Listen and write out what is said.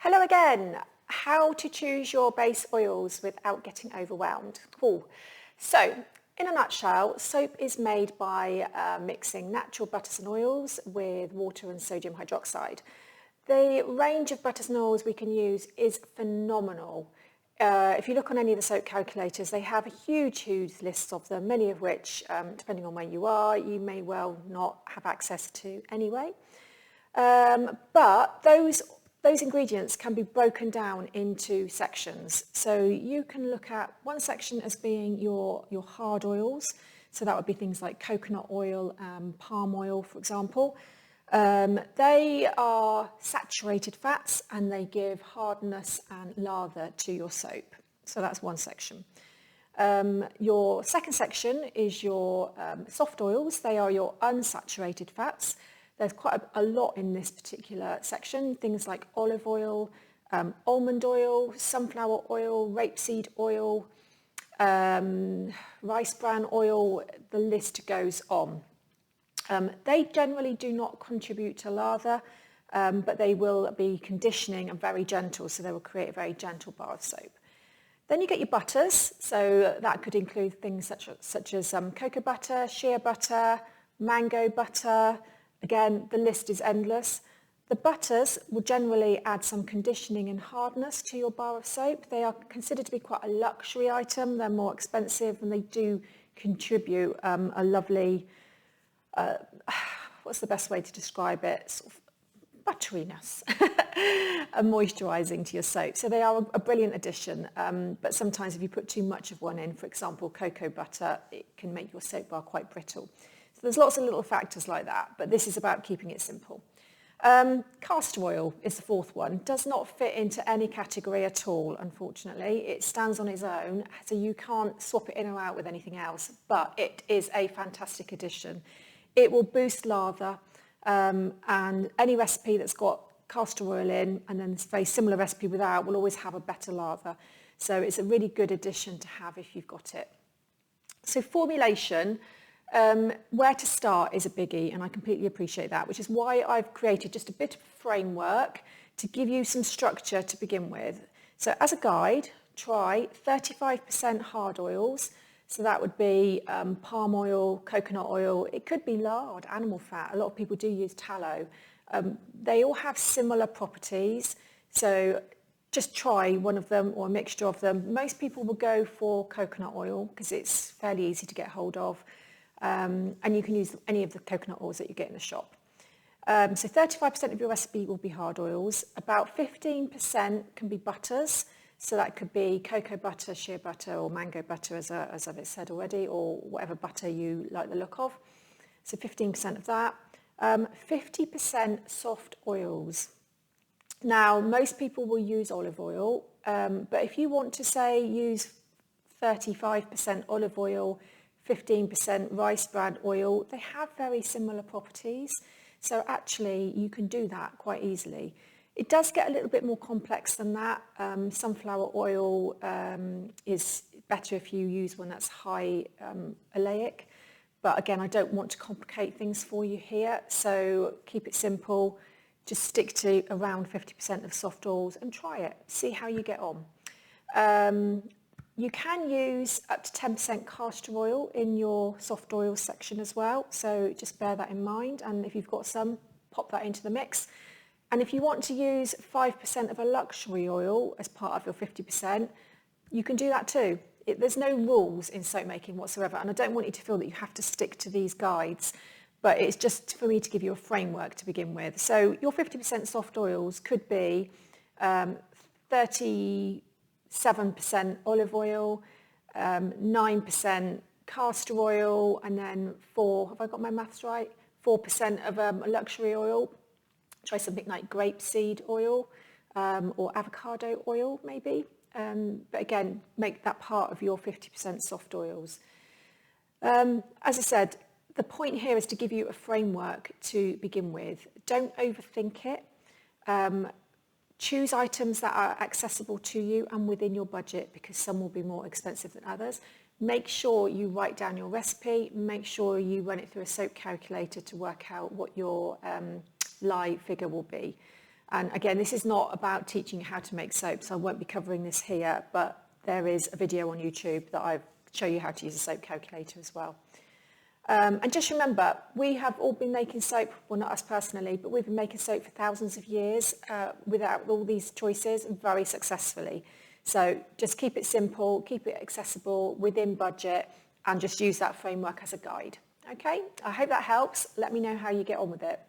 Hello again. How to choose your base oils without getting overwhelmed. Cool. So, in a nutshell, soap is made by mixing natural butters and oils with water and sodium hydroxide. The range of butters and oils we can use is phenomenal. If you look on any of the soap calculators, they have a huge lists of them, many of which, depending on where you are, you may well not have access to anyway. But those ingredients can be broken down into sections. So you can look at one section as being your hard oils. So that would be things like coconut oil, palm oil, for example. They are saturated fats and they give hardness and lather to your soap. So that's one section. Your second section is your soft oils. They are your unsaturated fats. There's quite a lot in this particular section, things like olive oil, almond oil, sunflower oil, rapeseed oil, rice bran oil, the list goes on. They generally do not contribute to lather, but they will be conditioning and very gentle, so they will create a very gentle bar of soap. Then you get your butters, so that could include things such as cocoa butter, shea butter, mango butter. Again, the list is endless. The butters will generally add some conditioning and hardness to your bar of soap. They are considered to be quite a luxury item. They're more expensive and they do contribute a lovely, what's the best way to describe it? Sort of butteriness and moisturising to your soap. So they are a brilliant addition, but sometimes if you put too much of one in, for example, cocoa butter, it can make your soap bar quite brittle. So there's lots of little factors like that, but this is about keeping it simple. Castor oil is the fourth one. Does not fit into any category at all, unfortunately. It stands on its own, so you can't swap it in or out with anything else, but it is a fantastic addition. It will boost lather, and any recipe that's got castor oil in and then a very similar recipe without will always have a better lather. So it's a really good addition to have if you've got it. So formulation. Where to start is a biggie, and I completely appreciate that, which is why I've created just a bit of a framework to give you some structure to begin with. So as a guide, try 35% hard oils. So that would be palm oil, coconut oil. It could be lard, animal fat. A lot of people do use tallow. They all have similar properties. So just try one of them or a mixture of them. Most people will go for coconut oil because it's fairly easy to get hold of. And you can use any of the coconut oils that you get in the shop. So 35% of your recipe will be hard oils. About 15% can be butters. So that could be cocoa butter, shea butter, or mango butter, as I've said already, or whatever butter you like the look of. So 15% of that. 50% soft oils. Now, most people will use olive oil, but if you want to say use 35% olive oil, 15% rice bran oil, they have very similar properties. So actually you can do that quite easily. It does get a little bit more complex than that. Sunflower oil is better if you use one that's high oleic. But again, I don't want to complicate things for you here. So keep it simple. Just stick to around 50% of soft oils and try it. See how you get on. You can use up to 10% castor oil in your soft oil section as well, so just bear that in mind, and if you've got some, pop that into the mix. And if you want to use 5% of a luxury oil as part of your 50%, you can do that too. There's no rules in soap making whatsoever, and I don't want you to feel that you have to stick to these guides, but it's just for me to give you a framework to begin with. So your 50% soft oils could be 37% olive oil, 9% castor oil, and then have I got my maths right? 4% of a luxury oil. Try something like grapeseed oil or avocado oil maybe. But again, make that part of your 50% soft oils. As I said, the point here is to give you a framework to begin with. Don't overthink it. Choose items that are accessible to you and within your budget, because some will be more expensive than others. Make sure you write down your recipe. Make sure you run it through a soap calculator to work out what your lye figure will be. And again, this is not about teaching you how to make soap, so I won't be covering this here, but there is a video on YouTube that I show you how to use a soap calculator as well. And just remember, we have all been making soap, well, not us personally, but we've been making soap for thousands of years without all these choices, very successfully. So just keep it simple, keep it accessible, within budget, and just use that framework as a guide. Okay, I hope that helps. Let me know how you get on with it.